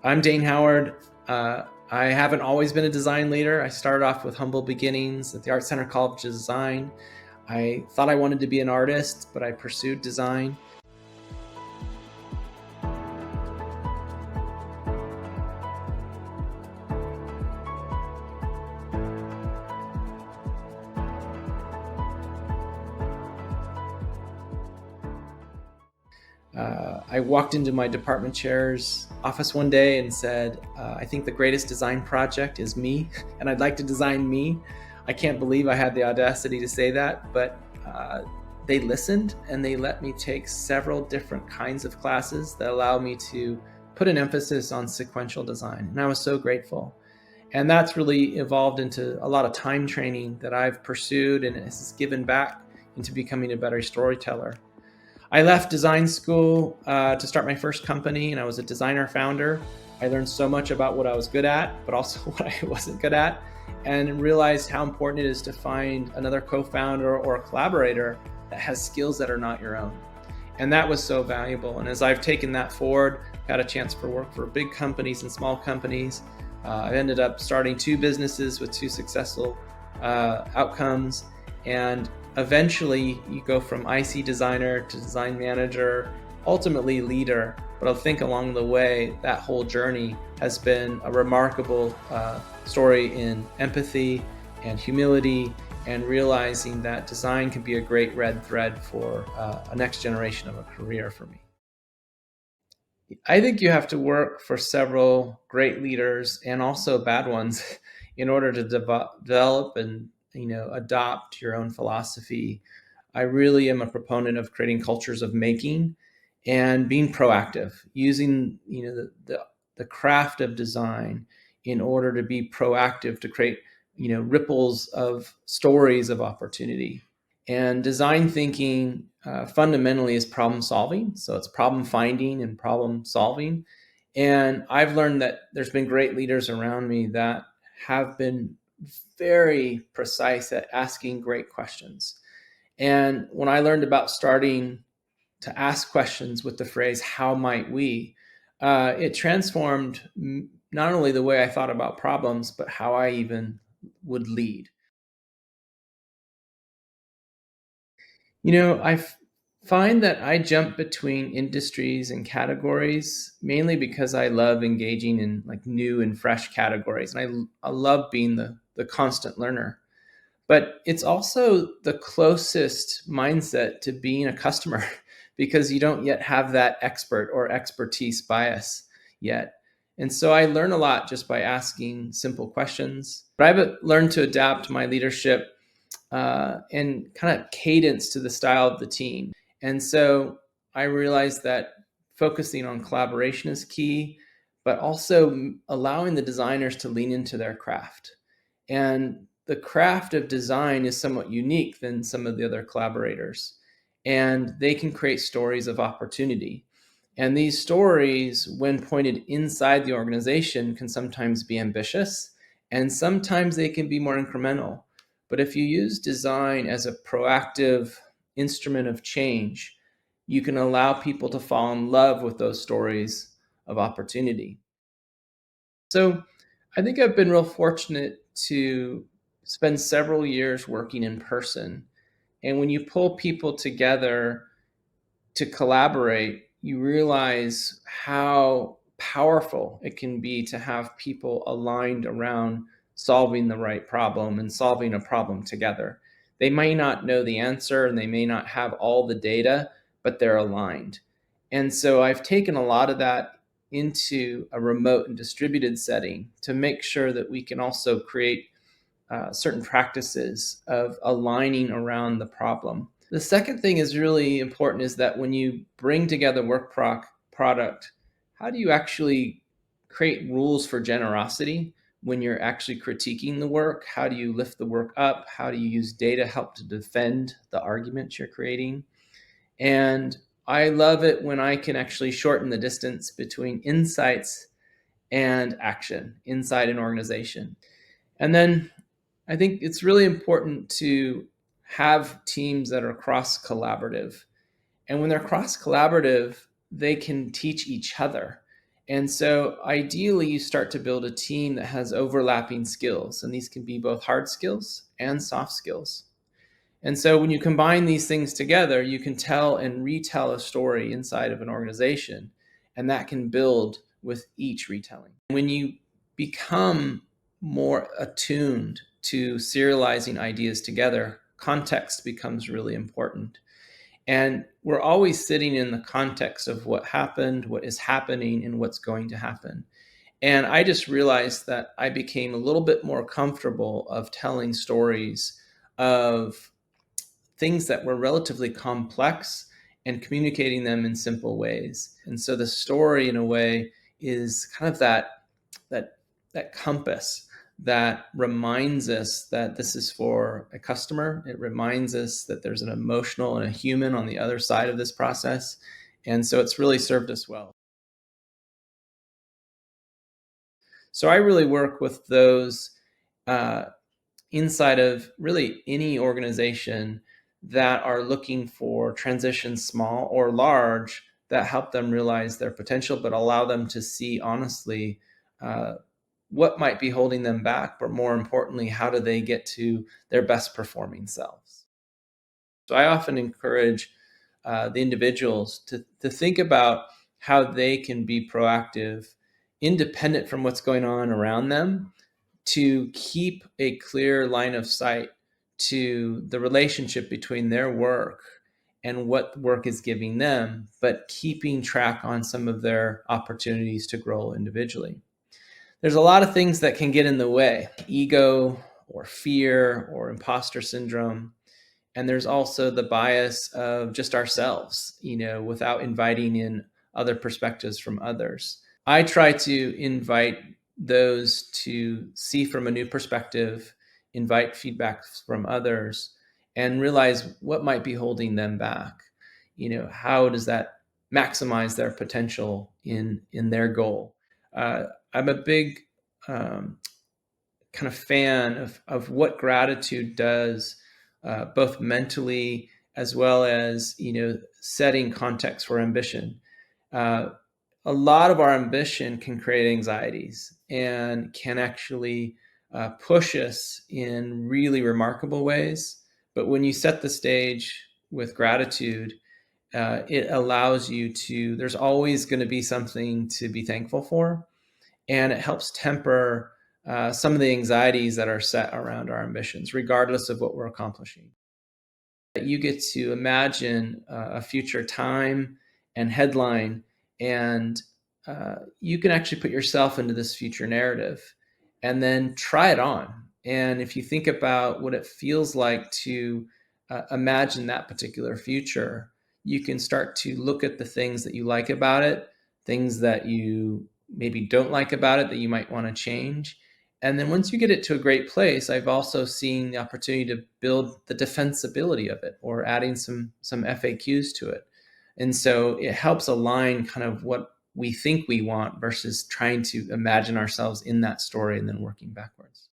I'm Dane Howard. I haven't always been a design leader. I started off with humble beginnings at the Art Center College of Design. I thought I wanted to be an artist, but I pursued design. I walked into my department chair's office one day and said, I think the greatest design project is me, and I'd like to design me. I can't believe I had the audacity to say that, but they listened and they let me take several different kinds of classes that allow me to put an emphasis on sequential design. And I was so grateful. And that's really evolved into a lot of time training that I've pursued, and it's given back into becoming a better storyteller. I left design school to start my first company, and I was a designer founder. I learned so much about what I was good at, but also what I wasn't good at, and realized how important it is to find another co-founder or a collaborator that has skills that are not your own. And that was so valuable. And as I've taken that forward, got a chance for work for big companies and small companies. I ended up starting 2 businesses with 2 successful outcomes. And eventually you go from IC designer to design manager, ultimately leader. But I think along the way, that whole journey has been a remarkable story in empathy and humility, and realizing that design can be a great red thread for a next generation of a career for me. I think you have to work for several great leaders and also bad ones in order to develop and adopt your own philosophy. I really am a proponent of creating cultures of making and being proactive, using the craft of design in order to be proactive to create ripples of stories of opportunity. And design thinking fundamentally is problem solving. So it's problem finding and problem solving. And I've learned that there's been great leaders around me that have been very precise at asking great questions. And when I learned about starting to ask questions with the phrase, how might we, it transformed not only the way I thought about problems, but how I even would lead. I find that I jump between industries and categories mainly because I love engaging in like new and fresh categories. And I love being the constant learner. But it's also the closest mindset to being a customer because you don't yet have that expert or expertise bias yet. And so I learn a lot just by asking simple questions. But I've learned to adapt my leadership and kind of cadence to the style of the team. And so I realized that focusing on collaboration is key, but also allowing the designers to lean into their craft. And the craft of design is somewhat unique than some of the other collaborators. And they can create stories of opportunity. And these stories, when pointed inside the organization, can sometimes be ambitious, and sometimes they can be more incremental. But if you use design as a proactive instrument of change, you can allow people to fall in love with those stories of opportunity. So I think I've been real fortunate to spend several years working in person. And when you pull people together to collaborate, you realize how powerful it can be to have people aligned around solving the right problem and solving a problem together. They may not know the answer and they may not have all the data, but they're aligned. And so I've taken a lot of that into a remote and distributed setting to make sure that we can also create certain practices of aligning around the problem. The second thing is really important is that when you bring together product, how do you actually create rules for generosity when you're actually critiquing the work? How do you lift the work up? How do you use data help to defend the argument you're creating? And I love it when I can actually shorten the distance between insights and action inside an organization. And then I think it's really important to have teams that are cross collaborative. And when they're cross collaborative, they can teach each other. And so ideally, you start to build a team that has overlapping skills. And these can be both hard skills and soft skills. And so when you combine these things together, you can tell and retell a story inside of an organization, and that can build with each retelling. When you become more attuned to serializing ideas together, context becomes really important. And we're always sitting in the context of what happened, what is happening, and what's going to happen. And I just realized that I became a little bit more comfortable of telling stories of things that were relatively complex and communicating them in simple ways. And so the story, in a way, is kind of that that compass that reminds us that this is for a customer. It reminds us that there's an emotional and a human on the other side of this process. And so it's really served us well. So I really work with those uh, inside of really any organization that are looking for transitions, small or large, that help them realize their potential, but allow them to see honestly uh, what might be holding them back, but more importantly, how do they get to their best performing selves? So I often encourage the individuals to think about how they can be proactive, independent from what's going on around them, to keep a clear line of sight to the relationship between their work and what work is giving them, but keeping track on some of their opportunities to grow individually. There's a lot of things that can get in the way: ego or fear or imposter syndrome. And there's also the bias of just ourselves, without inviting in other perspectives from others. I try to invite those to see from a new perspective, invite feedback from others, and realize what might be holding them back. How does that maximize their potential in their goal? I'm a big kind of fan of what gratitude does, both mentally as well as setting context for ambition. Uh, a lot of our ambition can create anxieties and can actually push us in really remarkable ways. But when you set the stage with gratitude, it allows you to, there's always going to be something to be thankful for, and it helps temper some of the anxieties that are set around our ambitions, regardless of what we're accomplishing. You get to imagine a future time and headline, and you can actually put yourself into this future narrative and then try it on. And if you think about what it feels like to imagine that particular future, you can start to look at the things that you like about it, things that you maybe don't like about it that you might want to change. And then once you get it to a great place, I've also seen the opportunity to build the defensibility of it, or adding some FAQs to it. And so it helps align kind of what we think we want versus trying to imagine ourselves in that story and then working backwards.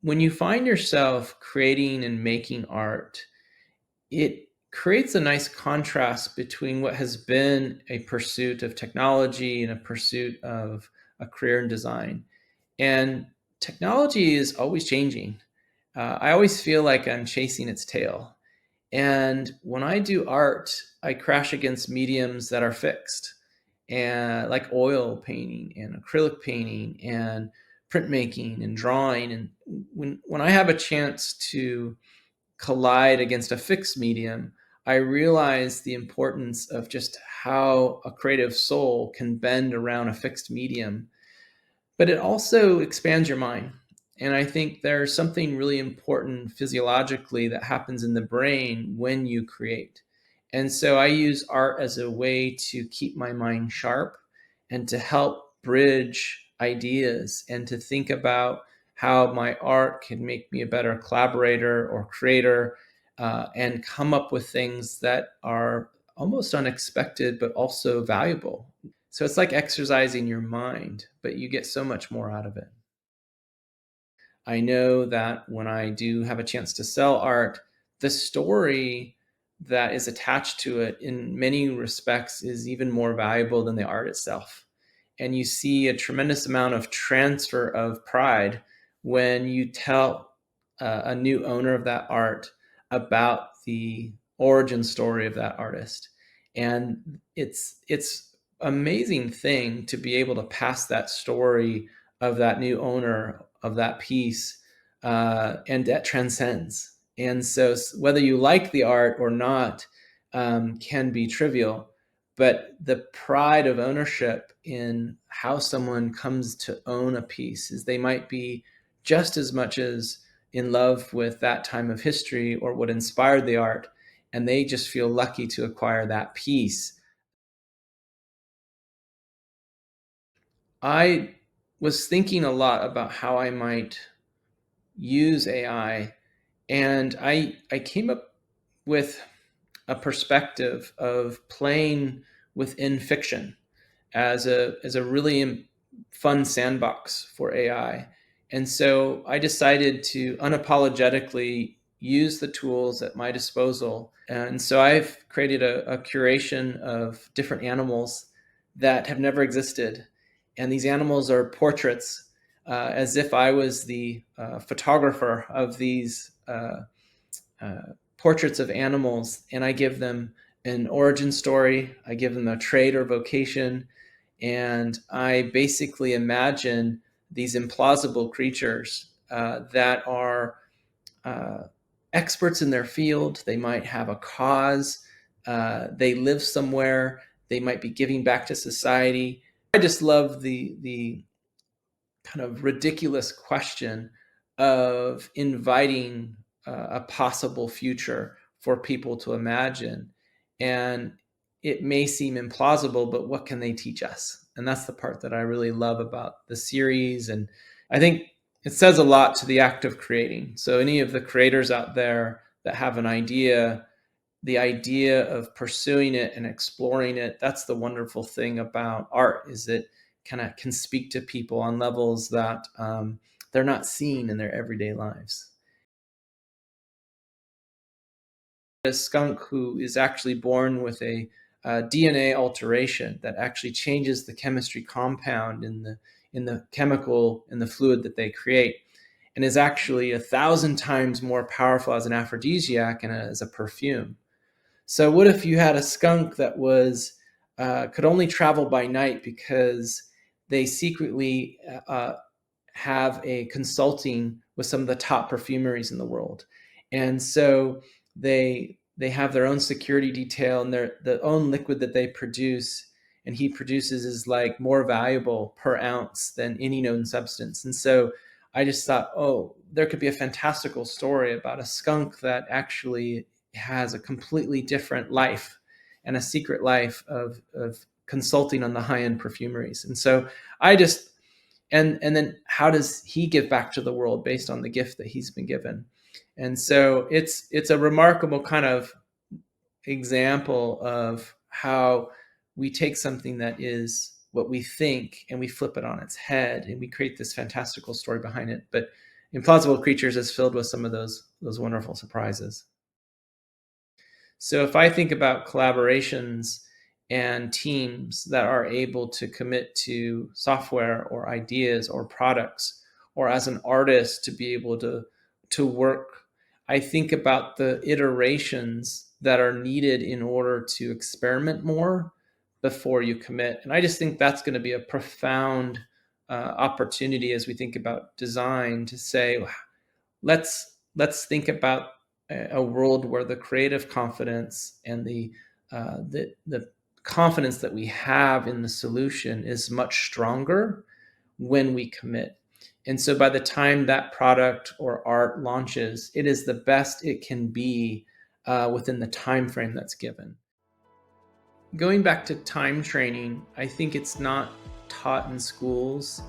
When you find yourself creating and making art, it creates a nice contrast between what has been a pursuit of technology and a pursuit of a career in design. And technology is always changing. I always feel like I'm chasing its tail. And when I do art, I crash against mediums that are fixed, and like oil painting and acrylic painting and printmaking and drawing. And when I have a chance to collide against a fixed medium, I realize the importance of just how a creative soul can bend around a fixed medium, but it also expands your mind. And I think there's something really important physiologically that happens in the brain when you create. And so I use art as a way to keep my mind sharp and to help bridge ideas and to think about how my art can make me a better collaborator or creator, and come up with things that are almost unexpected but also valuable. So it's like exercising your mind, but you get so much more out of it. I know that when I do have a chance to sell art, the story that is attached to it in many respects is even more valuable than the art itself. And you see a tremendous amount of transfer of pride when you tell a new owner of that art about the origin story of that artist. And it's amazing thing to be able to pass that story of that new owner of that piece, and that transcends. And so whether you like the art or not, can be trivial, but the pride of ownership in how someone comes to own a piece is they might be just as much as in love with that time of history or what inspired the art, and they just feel lucky to acquire that piece. I was thinking a lot about how I might use AI, and I came up with a perspective of playing within fiction as a really fun sandbox for AI. And so I decided to unapologetically use the tools at my disposal. And so I've created a curation of different animals that have never existed. And these animals are portraits, as if I was the photographer of these portraits of animals, and I give them an origin story, I give them a trade or vocation, and I basically imagine these implausible creatures that are uh, experts in their field. They might have a cause, they live somewhere, they might be giving back to society. I just love the kind of ridiculous question of inviting a possible future for people to imagine. And it may seem implausible, but what can they teach us? And that's the part that I really love about the series. And I think it says a lot to the act of creating. So, any of the creators out there that have an idea, the idea of pursuing it and exploring it, that's the wonderful thing about art, is it kind of can speak to people on levels that they're not seeing in their everyday lives. A skunk who is actually born with a DNA alteration that actually changes the chemistry compound in the chemical in the fluid that they create, and is actually 1,000 times more powerful as an aphrodisiac and as a perfume. So what if you had a skunk that was could only travel by night because they secretly have a consulting with some of the top perfumeries in the world, and so they have their own security detail, and their own liquid that they produce and he produces is like more valuable per ounce than any known substance. And so I just thought, oh, there could be a fantastical story about a skunk that actually has a completely different life and a secret life of consulting on the high-end perfumeries. And so I just and then how does he give back to the world based on the gift that he's been given? And so it's a remarkable kind of example of how we take something that is what we think and we flip it on its head and we create this fantastical story behind it. But Implausible Creatures is filled with some of those wonderful surprises. So if I think about collaborations and teams that are able to commit to software or ideas or products, or as an artist to be able to work, I think about the iterations that are needed in order to experiment more before you commit. And I just think that's going to be a profound opportunity as we think about design, to say, let's think about a world where the creative confidence and the confidence that we have in the solution is much stronger when we commit. And so by the time that product or art launches, it is the best it can be within the time frame that's given. Going back to time training, I think it's not taught in schools,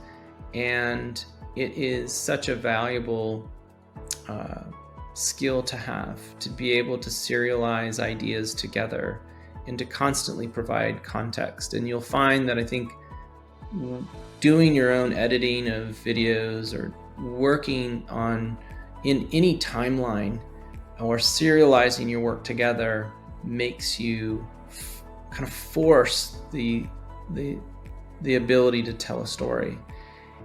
and it is such a valuable uh, skill to be able to serialize ideas together and to constantly provide context. And you'll find that I think doing your own editing of videos or working on in any timeline or serializing your work together makes you kind of force the ability to tell a story.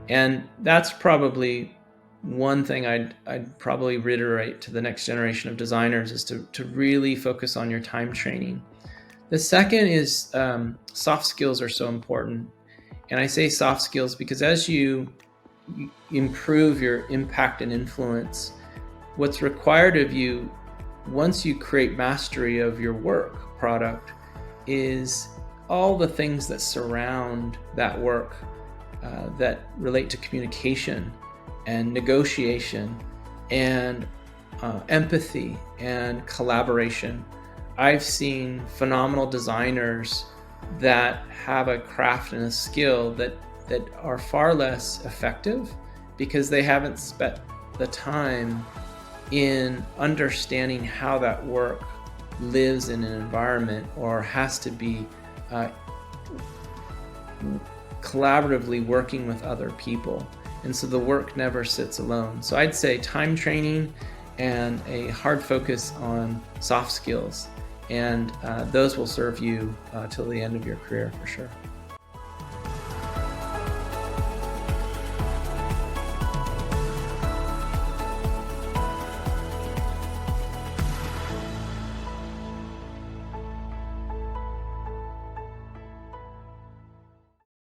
And that's probably one thing I'd probably reiterate to the next generation of designers, is to really focus on your time training. The second is soft skills are so important. And I say soft skills because as you improve your impact and influence, what's required of you once you create mastery of your work product is all the things that surround that work that relate to communication and negotiation and empathy and collaboration. I've seen phenomenal designers that have a craft and a skill that are far less effective because they haven't spent the time in understanding how that work lives in an environment or has to be collaboratively working with other people. And so the work never sits alone. So I'd say time training and a hard focus on soft skills. And those will serve you till the end of your career for sure.